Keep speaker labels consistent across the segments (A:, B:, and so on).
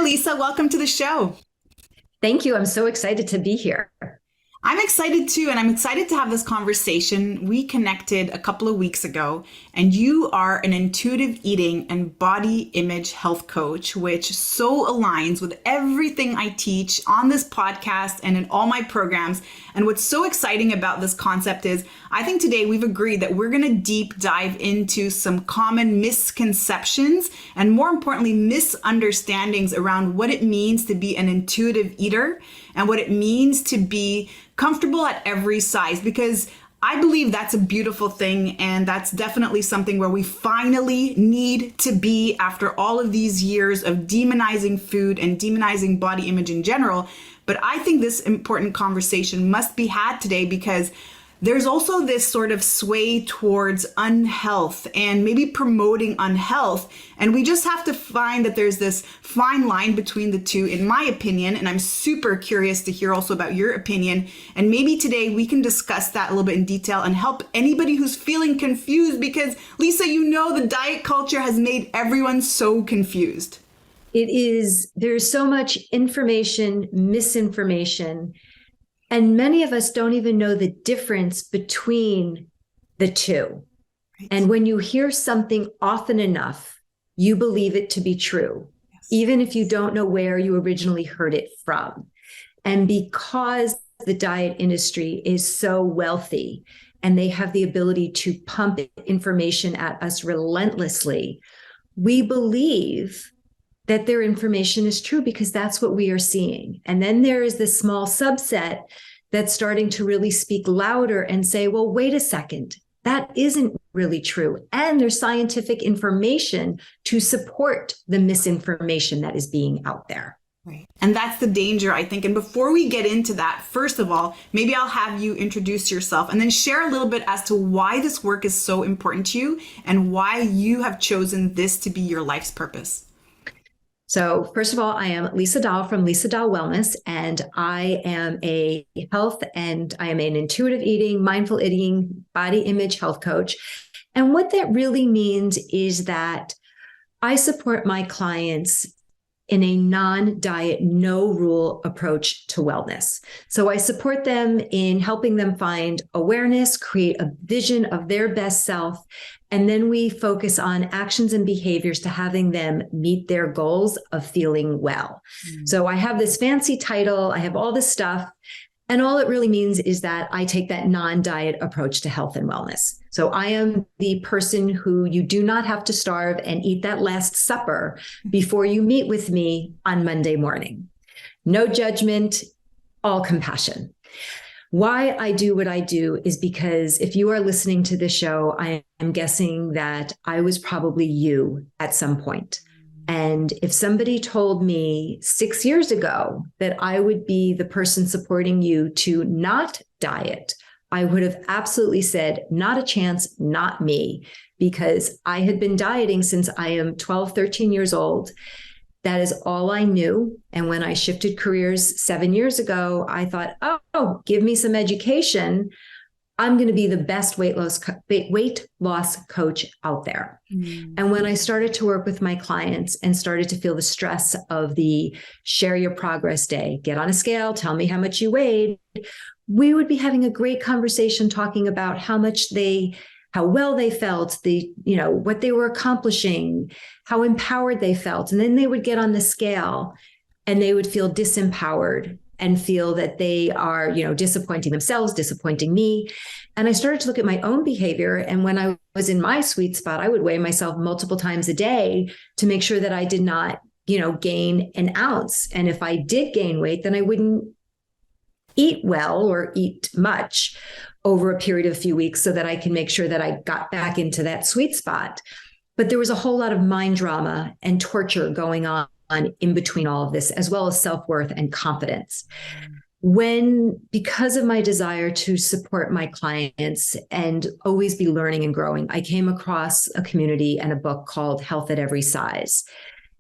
A: Lisa. Welcome to the show.
B: Thank you. I'm so excited to be here.
A: I'm excited too, and I'm excited to have this conversation. We connected a couple of weeks ago, and you are an intuitive eating and body image health coach, which so aligns with everything I teach on this podcast and in all my programs. And what's so exciting about this concept is I think today we've agreed that we're going to deep dive into some common misconceptions and, more importantly, misunderstandings around what it means to be an intuitive eater and what it means to be comfortable at every size, because I believe that's a beautiful thing. And that's definitely something where we finally need to be after all of these years of demonizing food and demonizing body image in general. But I think this important conversation must be had today because there's also this sort of sway towards unhealth and maybe promoting unhealth. And we just have to find that there's this fine line between the two, in my opinion. And I'm super curious to hear also about your opinion. And maybe today we can discuss that a little bit in detail and help anybody who's feeling confused, because Lisa, you know, the diet culture has made everyone so confused.
B: There's so much information, misinformation, and many of us don't even know the difference between the two. Right. And when you hear something often enough, you believe it to be true, yes, even if you don't know where you originally heard it from. And because the diet industry is so wealthy and they have the ability to pump information at us relentlessly, we believe that their information is true because that's what we are seeing. And then there is this small subset that's starting to really speak louder and say, well, wait a second, that isn't really true. And there's scientific information to support the misinformation that is being out there.
A: Right. And that's the danger, I think. And before we get into that, first of all, maybe I'll have you introduce yourself and then share a little bit as to why this work is so important to you and why you have chosen this to be your life's purpose.
B: So first of all, I am Lisa Dahl from Lisa Dahl Wellness, and I am a health and I am an intuitive eating, mindful eating, body image health coach. And what that really means is that I support my clients in a non-diet, no rule approach to wellness. So I support them in helping them find awareness, create a vision of their best self, and then we focus on actions and behaviors to having them meet their goals of feeling well. So I have this fancy title, I have all this stuff, and all it really means is that I take that non-diet approach to health and wellness. So I am the person who you do not have to starve and eat that last supper before you meet with me on Monday morning. No judgment, all compassion. Why I do what I do is because if you are listening to this show, I am guessing that I was probably you at some point. And if somebody told me 6 years ago that I would be the person supporting you to not diet, I would have absolutely said, not a chance, not me, because I had been dieting since I am 12, 13 years old. That is all I knew. And when I shifted careers 7 years ago, I thought, oh, give me some education. I'm going to be the best weight loss coach out there. And when I started to work with my clients and started to feel the stress of the share your progress day, get on a scale, tell me how much you weighed, we would be having a great conversation talking about how well they felt, what they were accomplishing, how empowered they felt. And then they would get on the scale and they would feel disempowered and feel that they are, disappointing themselves, disappointing me. And I started to look at my own behavior. And when I was in my sweet spot, I would weigh myself multiple times a day to make sure that I did not, gain an ounce. And if I did gain weight, then I wouldn't eat well or eat much over a period of a few weeks so that I can make sure that I got back into that sweet spot. But there was a whole lot of mind drama and torture going on in between all of this, as well as self-worth and confidence. Because of my desire to support my clients and always be learning and growing, I came across a community and a book called Health at Every Size.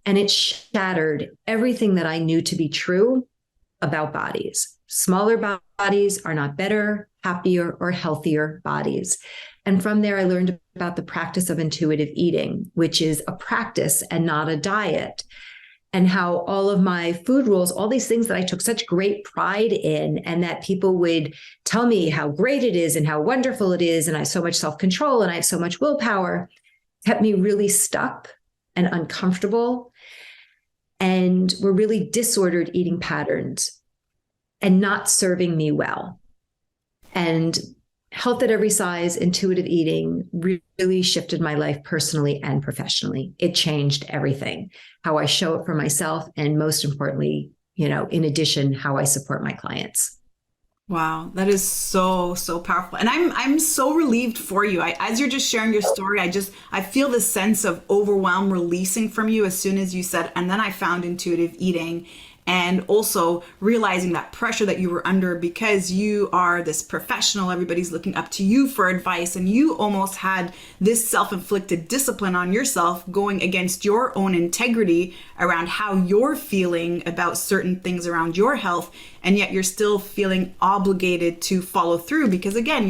B: And it shattered everything that I knew to be true about bodies. Smaller bodies are not better, happier, or healthier bodies. And from there, I learned about the practice of intuitive eating, which is a practice and not a diet. and how all of my food rules, all these things that I took such great pride in, and that people would tell me how great it is and how wonderful it is, and I have so much self-control and I have so much willpower, kept me really stuck and uncomfortable, and were really disordered eating patterns and not serving me well. And Health at Every Size, intuitive eating really shifted my life personally and professionally. It changed everything, how I show up for myself, and most importantly, in addition, how I support my clients.
A: Wow, that is so, so powerful. And I'm so relieved for you. As you're just sharing your story, I feel this sense of overwhelm releasing from you as soon as you said, and then I found intuitive eating. And also realizing that pressure that you were under because you are this professional, everybody's looking up to you for advice, and you almost had this self-inflicted discipline on yourself going against your own integrity around how you're feeling about certain things around your health, and yet you're still feeling obligated to follow through because, again,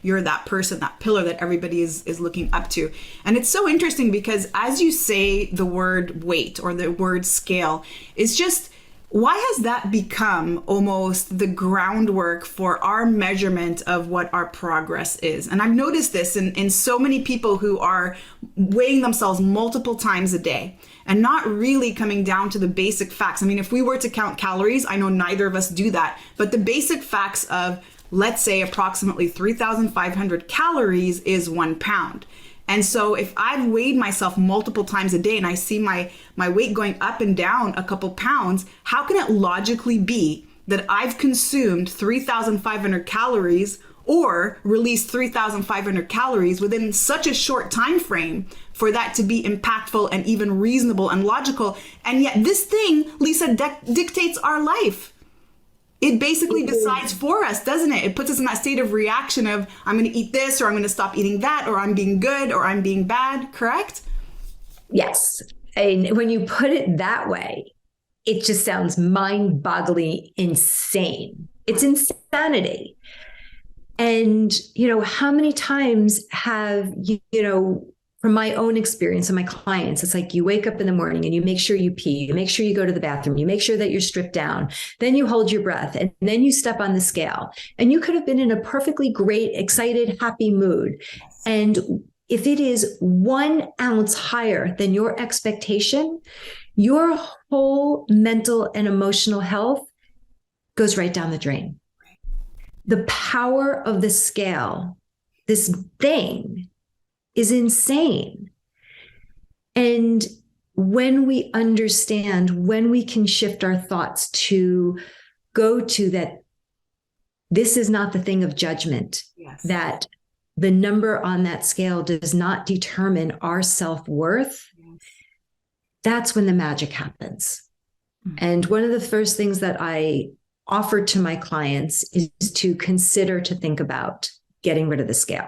A: you're that person, that pillar that everybody is looking up to. And it's so interesting because as you say the word weight or the word scale, it's just, why has that become almost the groundwork for our measurement of what our progress is? And I've noticed this in so many people who are weighing themselves multiple times a day and not really coming down to the basic facts. I mean, if we were to count calories, I know neither of us do that, but the basic facts of, let's say, approximately 3,500 calories is 1 pound. And so if I've weighed myself multiple times a day and I see my weight going up and down a couple pounds, how can it logically be that I've consumed 3,500 calories or released 3,500 calories within such a short time frame for that to be impactful and even reasonable and logical? And yet this thing, Lisa, dictates our life. It basically decides for us, doesn't it? It puts us in that state of reaction of, I'm going to eat this, or I'm going to stop eating that, or I'm being good, or I'm being bad, correct?
B: Yes. And when you put it that way, it just sounds mind-bogglingly insane. It's insanity. And, how many times have from my own experience and my clients, it's like you wake up in the morning and you make sure you pee, you make sure you go to the bathroom, you make sure that you're stripped down, then you hold your breath, and then you step on the scale. And you could have been in a perfectly great, excited, happy mood. And if it is 1 ounce higher than your expectation, your whole mental and emotional health goes right down the drain. The power of the scale, this thing, is insane. And when we understand, when we can shift our thoughts to go to that, this is not the thing of judgment, yes, that the number on that scale does not determine our self-worth, yes, that's when the magic happens. Mm-hmm. And one of the first things that I offer to my clients is to consider, to think about getting rid of the scale.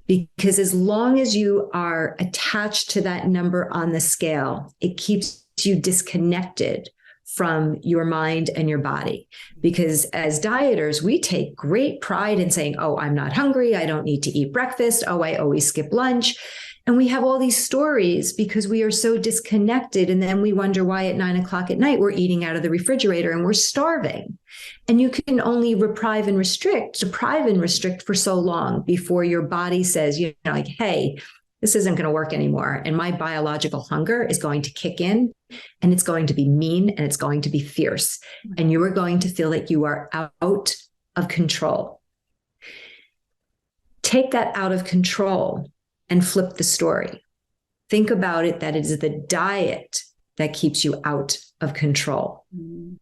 B: Because as long as you are attached to that number on the scale, it keeps you disconnected from your mind and your body. Because as dieters, we take great pride in saying, oh, I'm not hungry, I don't need to eat breakfast, oh, I always skip lunch. And we have all these stories because we are so disconnected. And then we wonder why at 9:00 at night, we're eating out of the refrigerator and we're starving. And you can only deprive and restrict for so long before your body says, like, hey, this isn't going to work anymore. And my biological hunger is going to kick in, and it's going to be mean, and it's going to be fierce. And you are going to feel that you are out of control. Take that out of control and flip the story. Think about it that it is the diet that keeps you out of control,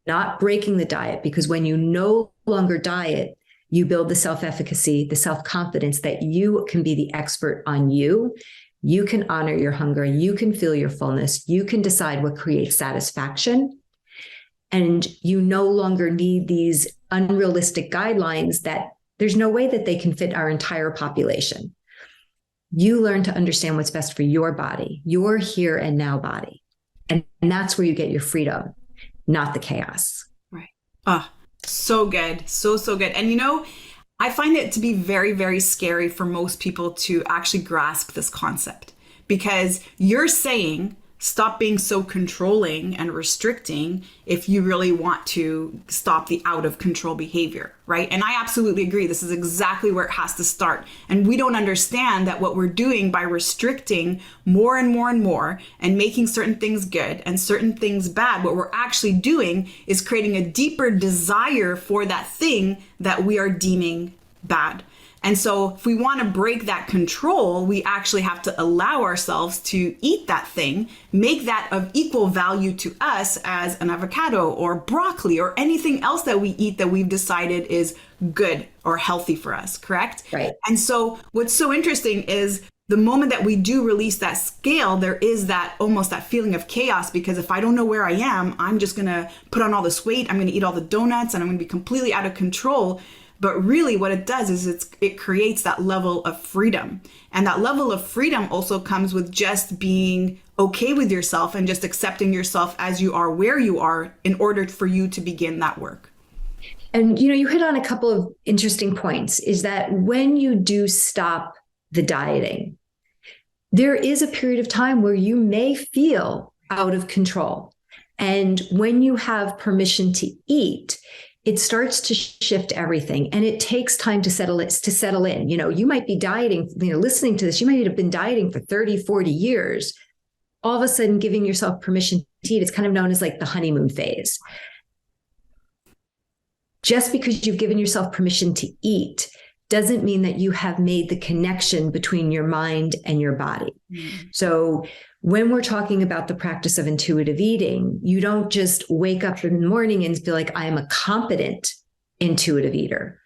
B: not breaking the diet, because when you no longer diet, you build the self-efficacy, the self-confidence that you can be the expert on you. You can honor your hunger. You can feel your fullness. You can decide what creates satisfaction. And you no longer need these unrealistic guidelines that there's no way that they can fit our entire population. You learn to understand what's best for your body, your here and now body. And that's where you get your freedom, not the chaos.
A: Right. So good. So good. And I find it to be very, very scary for most people to actually grasp this concept, because you're saying stop being so controlling and restricting if you really want to stop the out of control behavior, right? And I absolutely agree. This is exactly where it has to start. And we don't understand that what we're doing by restricting more and more and more and making certain things good and certain things bad, what we're actually doing is creating a deeper desire for that thing that we are deeming bad. And so if we want to break that control, we actually have to allow ourselves to eat that thing, make that of equal value to us as an avocado or broccoli or anything else that we eat that we've decided is good or healthy for us, correct?
B: Right.
A: And so what's so interesting is the moment that we do release that scale, there is that almost that feeling of chaos, because if I don't know where I am, I'm just going to put on all this weight. I'm going to eat all the donuts and I'm going to be completely out of control. But really what it does is it creates that level of freedom. And that level of freedom also comes with just being okay with yourself and just accepting yourself as you are, where you are, in order for you to begin that work.
B: And, you hit on a couple of interesting points, is that when you do stop the dieting, there is a period of time where you may feel out of control. And when you have permission to eat, it starts to shift everything, and it takes time to settle in. You might be dieting, listening to this, you might have been dieting for 30, 40 years. All of a sudden, giving yourself permission to eat, it's kind of known as like the honeymoon phase. Just because you've given yourself permission to eat doesn't mean that you have made the connection between your mind and your body. Mm. So when we're talking about the practice of intuitive eating, you don't just wake up in the morning and feel like I am a competent intuitive eater.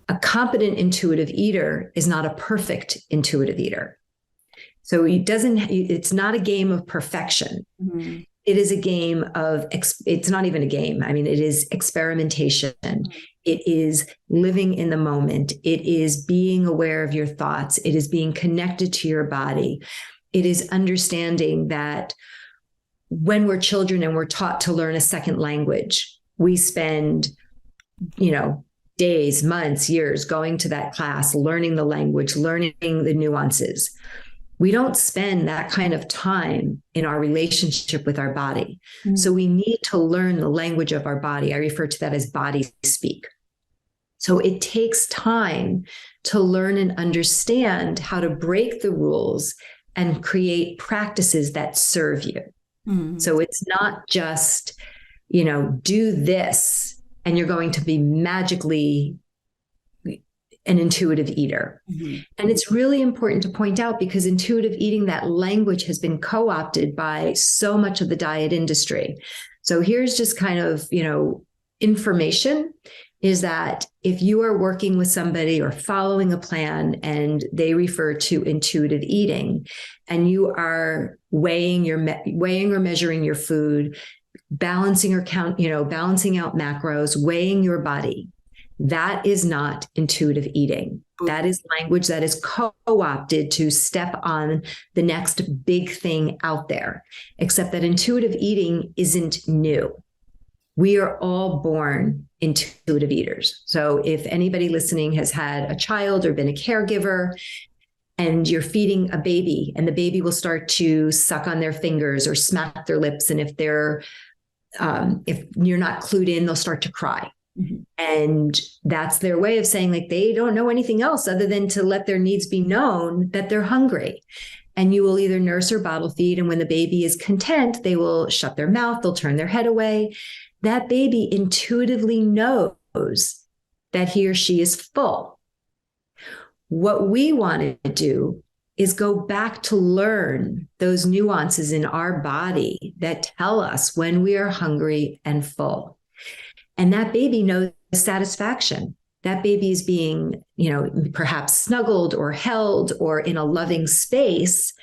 B: A competent intuitive eater is not a perfect intuitive eater. So it's not a game of perfection. Mm-hmm. It is a game of, it's not even a game. I mean, it is experimentation. Mm-hmm. It is living in the moment. It is being aware of your thoughts. It is being connected to your body. It is understanding that when we're children and we're taught to learn a second language, we spend, days, months, years going to that class, learning the language, learning the nuances. We don't spend that kind of time in our relationship with our body. Mm-hmm. So we need to learn the language of our body. I refer to that as body speak. So it takes time to learn and understand how to break the rules and create practices that serve you. Mm-hmm. So it's not just, do this and you're going to be magically an intuitive eater. Mm-hmm. And it's really important to point out, because intuitive eating, that language has been co-opted by so much of the diet industry. So here's just kind of, information is that if you are working with somebody or following a plan and they refer to intuitive eating, and you are weighing or measuring your food, balancing out macros, weighing your body, that is not intuitive eating. That is language that is co-opted to step on the next big thing out there, except that intuitive eating isn't new. We are all born intuitive eaters. So if anybody listening has had a child or been a caregiver, and you're feeding a baby, and the baby will start to suck on their fingers or smack their lips, and if you're not clued in, they'll start to cry. Mm-hmm. And that's their way of saying, like, they don't know anything else other than to let their needs be known, that they're hungry. And you will either nurse or bottle feed. And when the baby is content, they will shut their mouth, they'll turn their head away. That baby intuitively knows that he or she is full. What we want to do is go back to learn those nuances in our body that tell us when we are hungry and full. And that baby knows satisfaction. That baby is being, perhaps snuggled or held or in a loving space.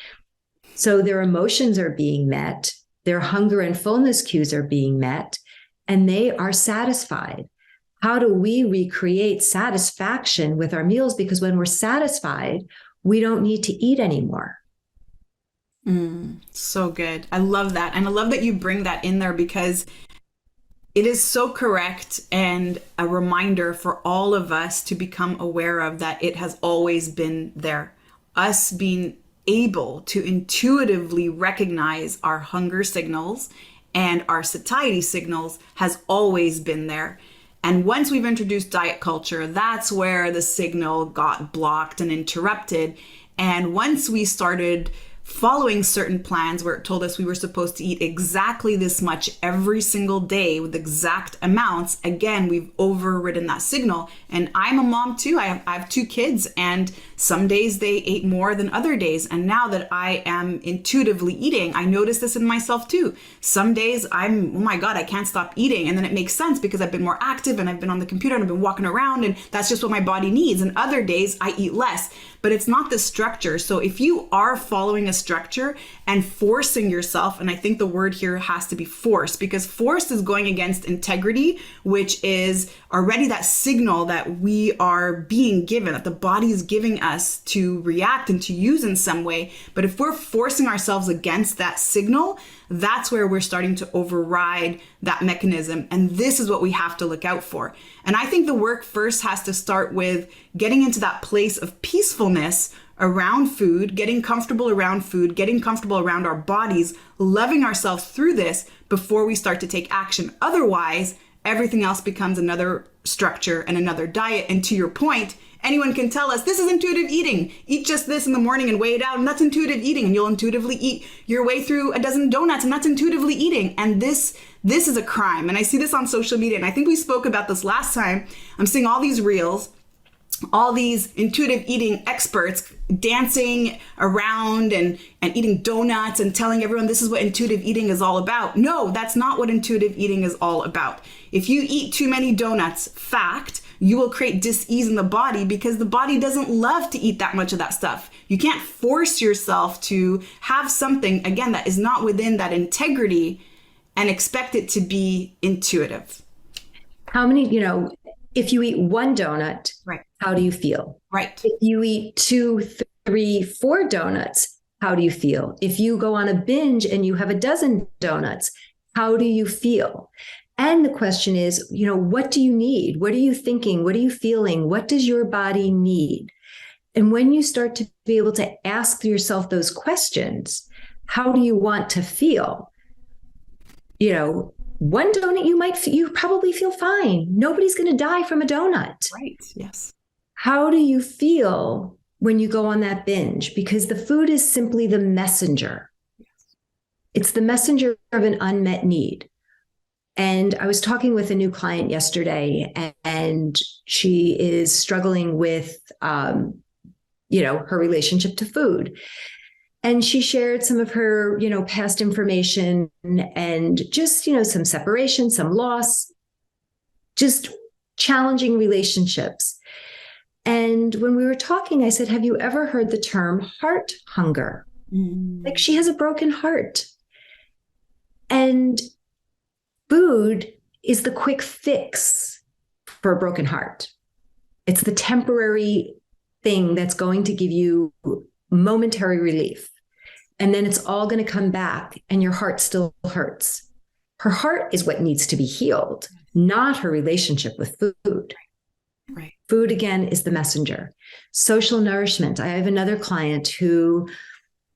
B: So their emotions are being met, their hunger and fullness cues are being met, and they are satisfied. How do we recreate satisfaction with our meals? Because when we're satisfied, we don't need to eat anymore.
A: So good. I love that. And I love that you bring that in there, because it is so correct and a reminder for all of us to become aware of that it has always been there. Us being able to intuitively recognize our hunger signals and our satiety signals has always been there. And once we've introduced diet culture, that's where the signal got blocked and interrupted. And once we started following certain plans where it told us we were supposed to eat exactly this much every single day with exact amounts, again, we've overridden that signal. And I'm a mom too. I have two kids, and some days they ate more than other days. And now that I am intuitively eating, I notice this in myself too. Some days I'm, oh my God, I can't stop eating. And then it makes sense because I've been more active and I've been on the computer and I've been walking around, and that's just what my body needs. And other days I eat less. But it's not the structure. So if you are following a structure and forcing yourself, and I think the word here has to be force, because force is going against integrity, which is already that signal that we are being given, that the body is giving us to react and to use in some way. But if we're forcing ourselves against that signal, that's where we're starting to override that mechanism. And this is what we have to look out for. And I think the work first has to start with getting into that place of peacefulness around food, getting comfortable around food, getting comfortable around our bodies, loving ourselves through this before we start to take action. Otherwise, everything else becomes another structure and another diet. And to your point, anyone can tell us this is intuitive eating. Eat just this in the morning and weigh it out, and that's intuitive eating. And you'll intuitively eat your way through a dozen donuts, and that's intuitively eating. And this is a crime. And I see this on social media, and I think we spoke about this last time. I'm seeing all these reels, all these intuitive eating experts dancing around and eating donuts and telling everyone this is what intuitive eating is all about. No, that's not what intuitive eating is all about. If you eat too many donuts, fact, you will create dis-ease in the body because the body doesn't love to eat that much of that stuff. You can't force yourself to have something, again, that is not within that integrity and expect it to be intuitive.
B: How many, if you eat one donut,
A: right,
B: how do you feel?
A: Right.
B: If you eat 2, 3, 4 donuts, how do you feel? If you go on a binge and you have a dozen donuts, how do you feel? And the question is, what do you need? What are you thinking? What are you feeling? What does your body need? And when you start to be able to ask yourself those questions, how do you want to feel? One donut, you probably feel fine. Nobody's going to die from a donut.
A: Right. Yes.
B: How do you feel when you go on that binge? Because the food is simply the messenger.
A: Yes.
B: It's the messenger of an unmet need. And I was talking with a new client yesterday, and she is struggling with, her relationship to food. And she shared some of her, past information and just, some separation, some loss, just challenging relationships. And when we were talking, I said, have you ever heard the term heart hunger? Like, she has a broken heart. And food is the quick fix for a broken heart. It's the temporary thing that's going to give you momentary relief. And then it's all going to come back and your heart still hurts. Her heart is what needs to be healed, not her relationship with food.
A: Right.
B: Food, again, is the messenger. Social nourishment. I have another client who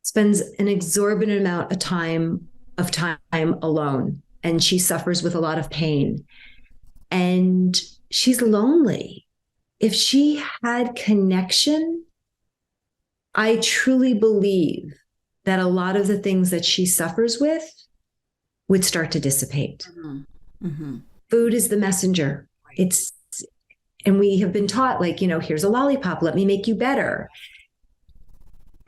B: spends an exorbitant amount of time alone, and she suffers with a lot of pain. And she's lonely. If she had connection, I truly believe that a lot of the things that she suffers with would start to dissipate.
A: Mm-hmm. Mm-hmm.
B: Food is the messenger.
A: Right.
B: And we have been taught, here's a lollipop, let me make you better.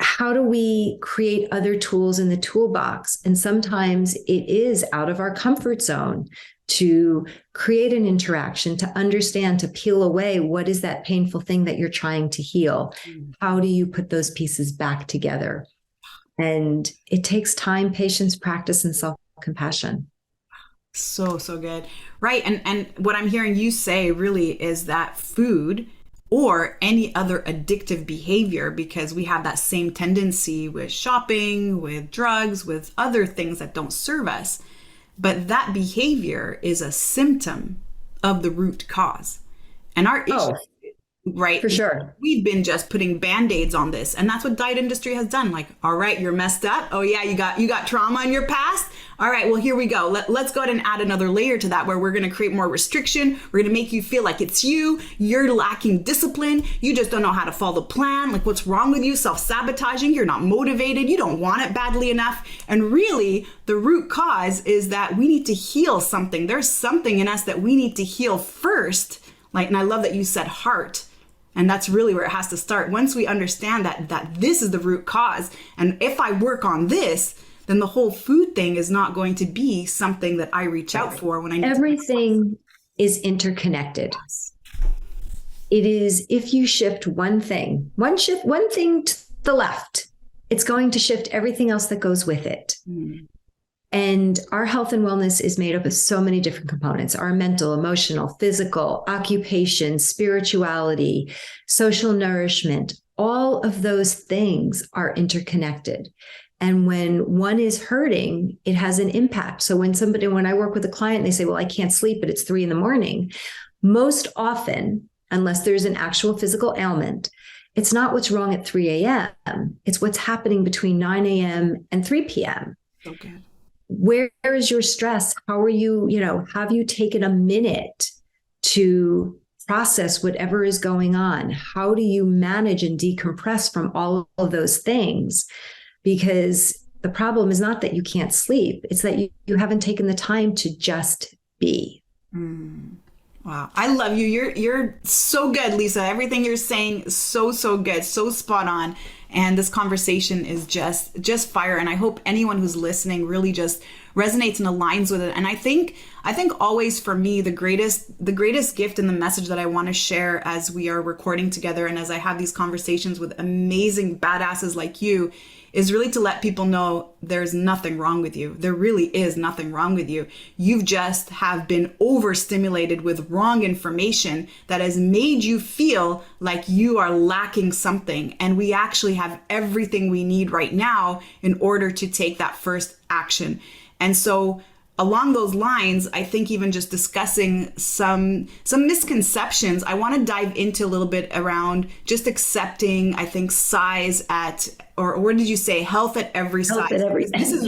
B: How do we create other tools in the toolbox? And sometimes it is out of our comfort zone to create an interaction, to understand, to peel away what is that painful thing that you're trying to heal. How do you put those pieces back together? And it takes time, patience, practice, and self-compassion.
A: So good. Right. And what I'm hearing you say really is that food or any other addictive behavior, because we have that same tendency with shopping, with drugs, with other things that don't serve us. But that behavior is a symptom of the root cause. And our issue, right?
B: For sure.
A: We've been just putting band-aids on this. And that's what diet industry has done. Like, all right, you're messed up. Oh yeah, you got trauma in your past. All right, well, here we go. Let's go ahead and add another layer to that, where we're going to create more restriction. We're going to make you feel like it's you're lacking discipline. You just don't know how to follow the plan. Like, what's wrong with you? Self-sabotaging. You're not motivated. You don't want it badly enough. And really, the root cause is that we need to heal something. There's something in us that we need to heal first. Like, and I love that you said heart. And that's really where it has to start. Once we understand that this is the root cause, and if I work on this, then the whole food thing is not going to be something that I reach out for when I need
B: everything is interconnected.
A: Yes.
B: It is, if you shift one thing to the left, it's going to shift everything else that goes with it. Mm. And our health and wellness is made up of so many different components: our mental, emotional, physical, occupation, spirituality, social nourishment. All of those things are interconnected. And when one is hurting, it has an impact. So when I work with a client, they say, well, I can't sleep, but it's 3 a.m. Most often, unless there's an actual physical ailment, it's not what's wrong at 3 a.m. It's what's happening between 9 a.m. and 3 p.m.
A: Okay.
B: Where is your stress? How are you, have you taken a minute to process whatever is going on? How do you manage and decompress from all of those things? Because the problem is not that you can't sleep. It's that you haven't taken the time to just be.
A: Mm. Wow. I love you. You're so good, Lisa. Everything you're saying is so good, so spot on. And this conversation is just fire. And I hope anyone who's listening really just resonates and aligns with it. And I think always for me, the greatest gift and the message that I want to share as we are recording together and as I have these conversations with amazing badasses like you is really to let people know there's nothing wrong with you. There really is nothing wrong with you. You've just have been overstimulated with wrong information that has made you feel like you are lacking something. And we actually have everything we need right now in order to take that first action. And so along those lines, I think even just discussing some misconceptions, I want to dive into a little bit around just accepting, I think, size at, or what did you say? Health at every size.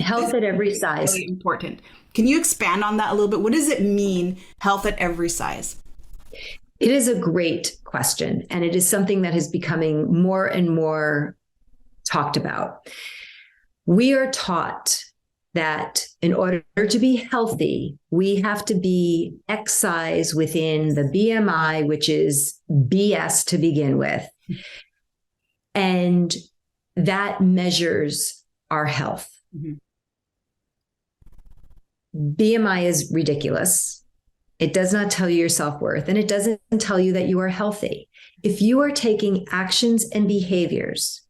B: Health at every size.
A: Really important. Can you expand on that a little bit? What does it mean, health at every size?
B: It is a great question. And it is something that is becoming more and more talked about. We are taught that in order to be healthy, we have to be X size within the BMI, which is BS to begin with. And that measures our health. Mm-hmm. BMI is ridiculous. It does not tell you your self-worth, and it doesn't tell you that you are healthy. If you are taking actions and behaviors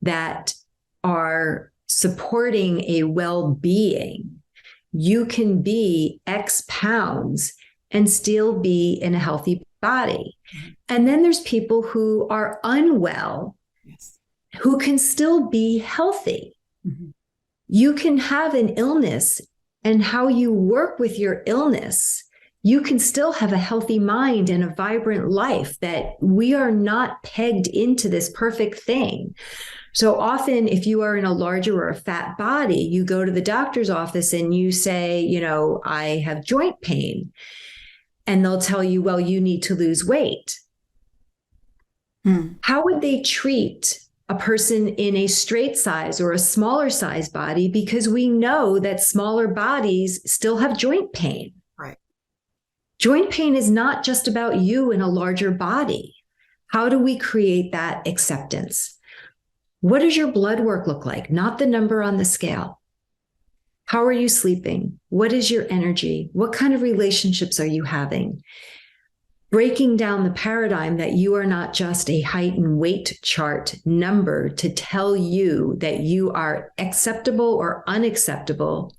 B: that are supporting a well-being, you can be X pounds and still be in a healthy body. Mm-hmm. And then there's people who are unwell, yes, who can still be healthy. Mm-hmm. You can have an illness, and how you work with your illness, you can still have a healthy mind and a vibrant life. That we are not pegged into this perfect thing. So often, if you are in a larger or a fat body, you go to the doctor's office and you say, I have joint pain. And they'll tell you, well, you need to lose weight. How would they treat a person in a straight size or a smaller size body? Because we know that smaller bodies still have joint pain.
A: Right.
B: Joint pain is not just about you in a larger body. How do we create that acceptance? What does your blood work look like? Not the number on the scale. How are you sleeping? What is your energy? What kind of relationships are you having? Breaking down the paradigm that you are not just a height and weight chart number to tell you that you are acceptable or unacceptable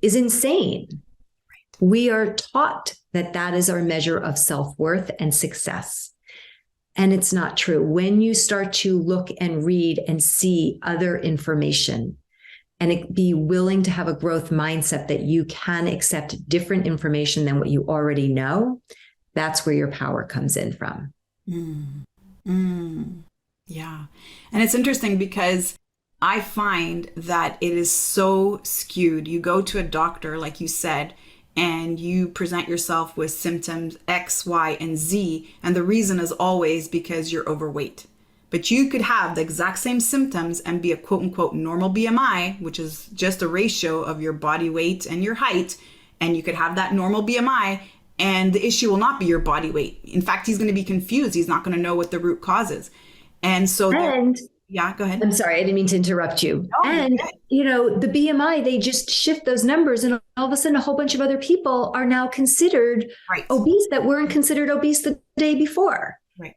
B: is insane. We are taught that that is our measure of self-worth and success. And it's not true. When you start to look and read and see other information and be willing to have a growth mindset that you can accept different information than what you already know, that's where your power comes in from.
A: Mm. Mm. Yeah. And it's interesting because I find that it is so skewed. You go to a doctor, like you said, and you present yourself with symptoms X, Y, and Z. And the reason is always because you're overweight. But you could have the exact same symptoms and be a quote unquote normal BMI, which is just a ratio of your body weight and your height. And you could have that normal BMI, and the issue will not be your body weight. In fact, he's going to be confused. He's not going to know what the root cause is. And so there,
B: And
A: yeah, go ahead.
B: I'm sorry, I didn't mean to interrupt you.
A: No, you're
B: And,
A: good.
B: the BMI, they just shift those numbers, and all of a sudden, a whole bunch of other people are now considered
A: Right.
B: obese that weren't considered obese the day before.
A: Right.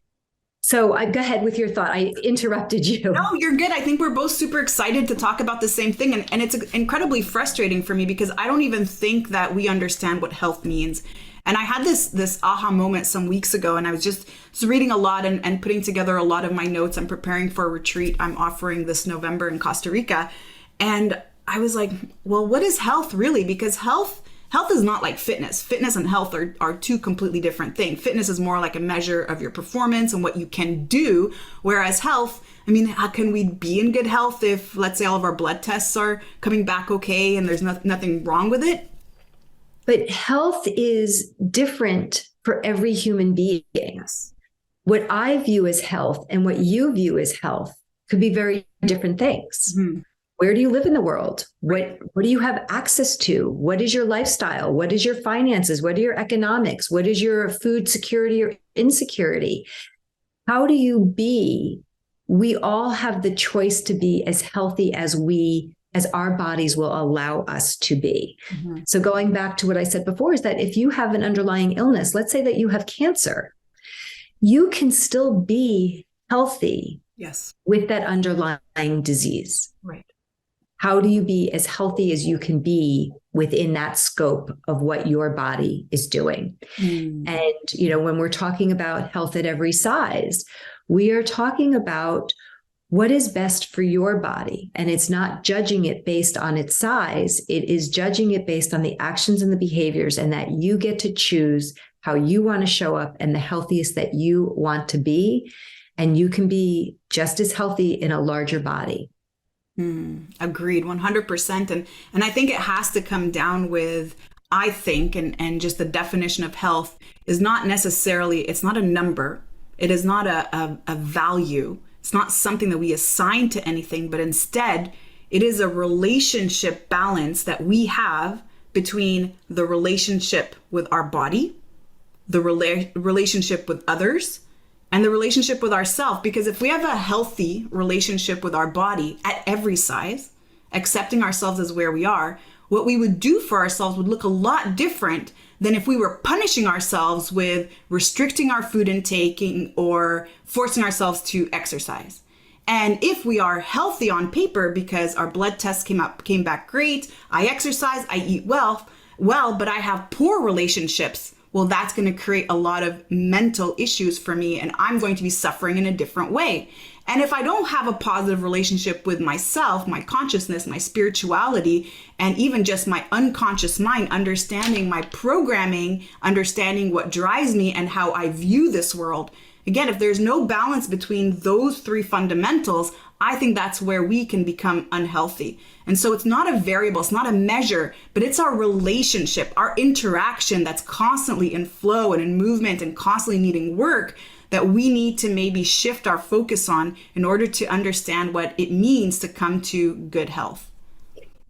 B: So go ahead with your thought. I interrupted you.
A: No, you're good. I think we're both super excited to talk about the same thing. And it's incredibly frustrating for me because I don't even think that we understand what health means. And I had this aha moment some weeks ago, and I was reading a lot and putting together a lot of my notes. I'm preparing for a retreat I'm offering this November in Costa Rica. And I was like, well, what is health really? Because health is not like fitness. Fitness and health are two completely different things. Fitness is more like a measure of your performance and what you can do. Whereas health, I mean, how can we be in good health if, let's say, all of our blood tests are coming back okay and there's nothing wrong with it?
B: But health is different for every human being.
A: Yes.
B: What I view as health and what you view as health could be very different things.
A: Mm-hmm.
B: Where do you live in the world? What do you have access to? What is your lifestyle? What is your finances? What are your economics? What is your food security or insecurity? How do you be? We all have the choice to be as healthy as our bodies will allow us to be.
A: Mm-hmm.
B: So going back to what I said before is that if you have an underlying illness, let's say that you have cancer, you can still be healthy.
A: Yes.
B: With that underlying disease.
A: Right.
B: How do you be as healthy as you can be within that scope of what your body is doing?
A: Mm.
B: And, when we're talking about health at every size, we are talking about what is best for your body. And it's not judging it based on its size. It is judging it based on the actions and the behaviors, and that you get to choose how you want to show up and the healthiest that you want to be. And you can be just as healthy in a larger body.
A: Agreed, 100%. And I think it has to come down with, I think, and just the definition of health is not necessarily, it's not a number. It is not a value. It's not something that we assign to anything, but instead it is a relationship balance that we have between the relationship with our body, the relationship with others, and the relationship with ourselves. Because if we have a healthy relationship with our body at every size, accepting ourselves as where we are, what we would do for ourselves would look a lot different than if we were punishing ourselves with restricting our food intake or forcing ourselves to exercise. And if we are healthy on paper because our blood tests came back great, I exercise, I eat well, but I have poor relationships, well, that's going to create a lot of mental issues for me, and I'm going to be suffering in a different way. And if I don't have a positive relationship with myself, my consciousness, my spirituality, and even just my unconscious mind, understanding my programming, understanding what drives me and how I view this world, again, if there's no balance between those three fundamentals, I think that's where we can become unhealthy. And so it's not a variable, it's not a measure, but it's our relationship, our interaction that's constantly in flow and in movement and constantly needing work that we need to maybe shift our focus on in order to understand what it means to come to good health.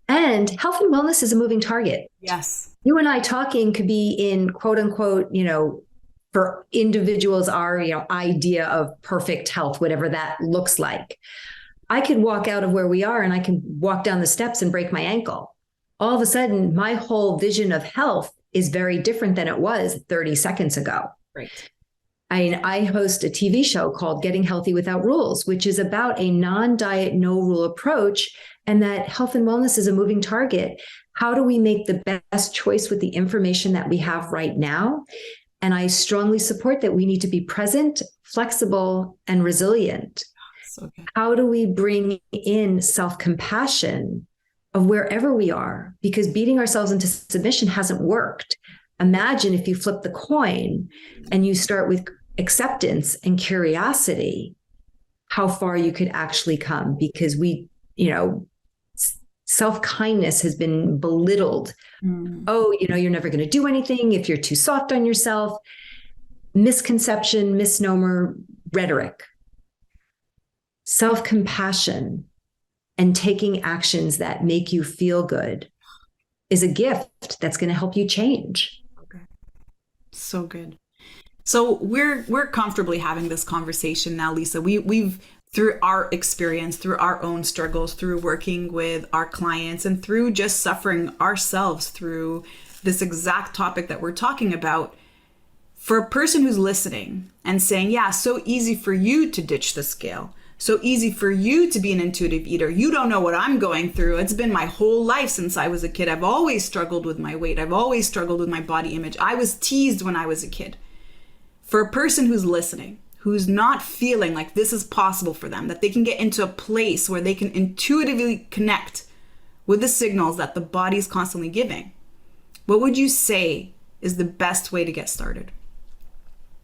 B: And health and wellness is a moving target.
A: Yes.
B: You and I talking could be in quote unquote, for individuals, our idea of perfect health, whatever that looks like. I could walk out of where we are and I can walk down the steps and break my ankle. All of a sudden, my whole vision of health is very different than it was 30 seconds ago.
A: Right.
B: I host a TV show called Getting Healthy Without Rules, which is about a non-diet, no-rule approach, and that health and wellness is a moving target. How do we make the best choice with the information that we have right now? And I strongly support that we need to be present, flexible, and resilient.
A: So good.
B: How do we bring in self-compassion of wherever we are? Because beating ourselves into submission hasn't worked. Imagine if you flip the coin and you start with acceptance and curiosity, how far you could actually come. Because self-kindness has been belittled. Oh, you're never going to do anything if you're too soft on yourself. Misconception, misnomer, rhetoric. Self-compassion and taking actions that make you feel good is a gift that's going to help you change.
A: Okay. So good. So we're comfortably having this conversation now, Lisa. We've through our experience, through our own struggles, through working with our clients, and through just suffering ourselves through this exact topic that we're talking about. For a person who's listening and saying, yeah, so easy for you to ditch the scale. So easy for you to be an intuitive eater. You don't know what I'm going through. It's been my whole life since I was a kid. I've always struggled with my weight. I've always struggled with my body image. I was teased when I was a kid. For a person who's listening, who's not feeling like this is possible for them, that they can get into a place where they can intuitively connect with the signals that the body is constantly giving, what would you say is the best way to get started?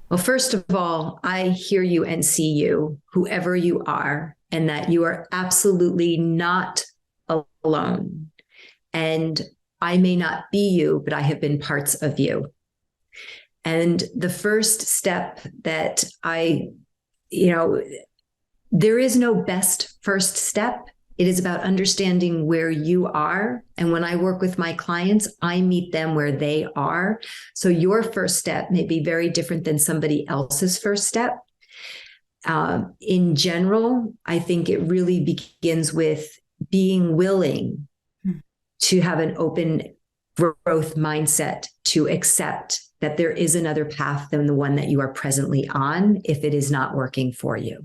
B: Well, first of all, I hear you and see you, whoever you are, and that you are absolutely not alone. And I may not be you, but I have been parts of you. And the first step that there is no best first step. It is about understanding where you are. And when I work with my clients, I meet them where they are. So your first step may be very different than somebody else's first step. In general, I think it really begins with being willing to have an open growth mindset, to accept that there is another path than the one that you are presently on if it is not working for you.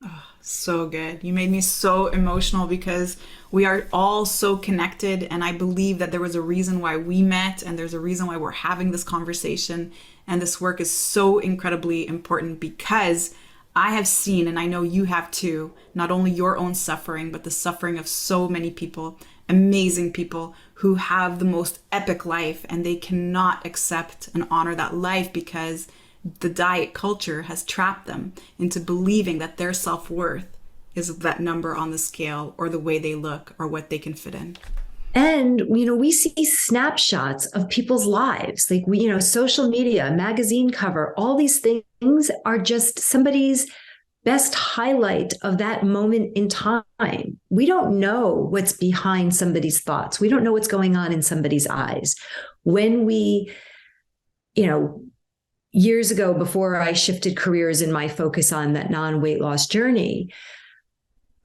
A: Oh, so good. You made me so emotional because we are all so connected. And I believe that there was a reason why we met, and there's a reason why we're having this conversation. And this work is so incredibly important because I have seen, and I know you have too, not only your own suffering, but the suffering of so many people, amazing people who have the most epic life, and they cannot accept and honor that life because the diet culture has trapped them into believing that their self-worth is that number on the scale or the way they look or what they can fit in.
B: And, we see snapshots of people's lives, like social media, magazine cover, all these things are just somebody's best highlight of that moment in time. We don't know what's behind somebody's thoughts. We don't know what's going on in somebody's eyes. When we, years ago, before I shifted careers in my focus on that non-weight loss journey,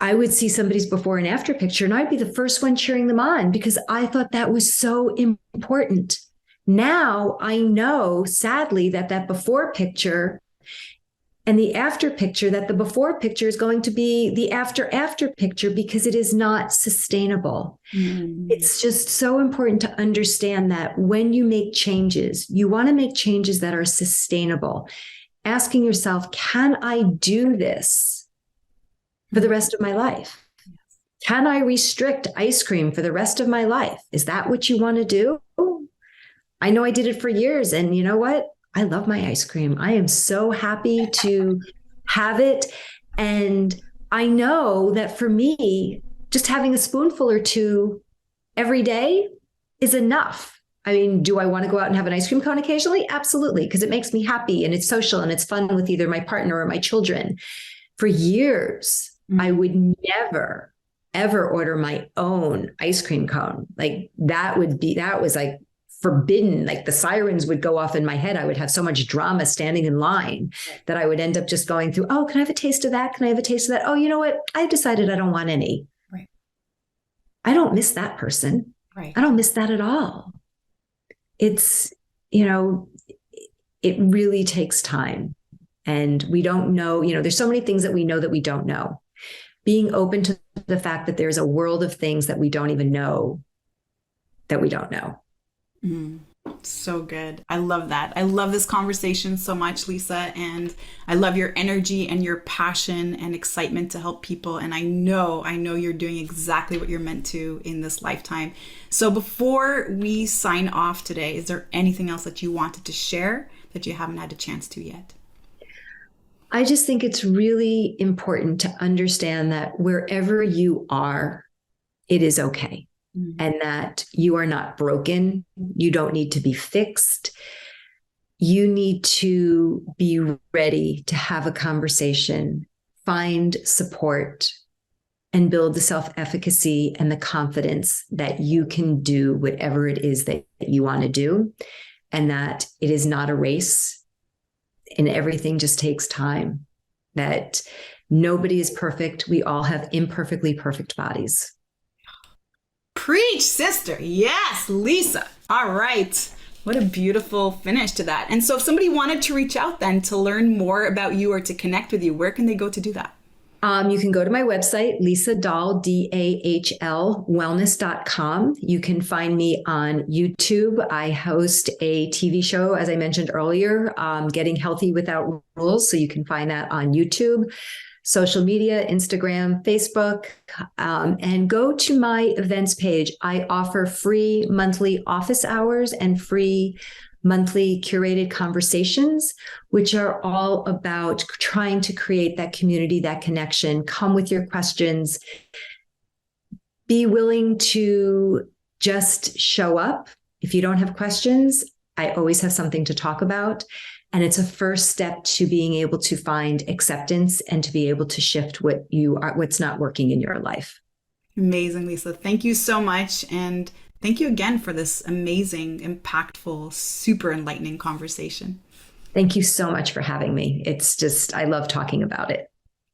B: I would see somebody's before and after picture, and I'd be the first one cheering them on because I thought that was so important. Now I know, sadly, that before picture and the after picture, that the before picture is going to be the after picture because it is not sustainable. It's just so important to understand that when you make changes, you want to make changes that are sustainable. Asking yourself, can I do this for the rest of my life? Can I restrict ice cream for the rest of my life? Is that what you want to do? I know I did it for years, and you know what? I love my ice cream. I am so happy to have it. And I know that for me, just having a spoonful or two every day is enough. I mean, do I want to go out and have an ice cream cone occasionally? Absolutely, because it makes me happy and it's social and it's fun with either my partner or my children. For years, I would never, ever order my own ice cream cone. Like that was like forbidden. Like the sirens would go off in my head. I would have so much drama standing in line that I would end up just going through, oh, can I have a taste of that? Can I have a taste of that? Oh, you know what? I've decided I don't want any.
A: Right.
B: I don't miss that person.
A: Right.
B: I don't miss that at all. It's, it really takes time. And we don't know, there's so many things that we know that we don't know. Being open to the fact that there's a world of things that we don't even know that we don't know.
A: So good. I love that. I love this conversation so much, Lisa. And I love your energy and your passion and excitement to help people. And I know you're doing exactly what you're meant to in this lifetime. So before we sign off today, is there anything else that you wanted to share that you haven't had a chance to yet?
B: I just think it's really important to understand that wherever you are, it is okay.
A: Mm.
B: And that you are not broken. You don't need to be fixed. You need to be ready to have a conversation, find support, and build the self-efficacy and the confidence that you can do whatever it is that you want to do, and that it is not a race and everything just takes time, that nobody is perfect. We all have imperfectly perfect bodies.
A: Preach, sister. Yes, Lisa. All right. What a beautiful finish to that. And so if somebody wanted to reach out then to learn more about you or to connect with you, where can they go to do that?
B: You can go to my website, Lisa Dahl, Dahl, wellness.com. You can find me on YouTube. I host a TV show, as I mentioned earlier, Getting Healthy Without Rules. So you can find that on YouTube, social media, Instagram, Facebook, and go to my events page. I offer free monthly office hours and free monthly curated conversations, which are all about trying to create that community, that connection. Come with your questions. Be willing to just show up. If you don't have questions, I always have something to talk about. And it's a first step to being able to find acceptance and to be able to shift what's not working in your life.
A: Amazing, Lisa. Thank you so much. And thank you again for this amazing, impactful, super enlightening conversation.
B: Thank you so much for having me. It's just, I love talking about it.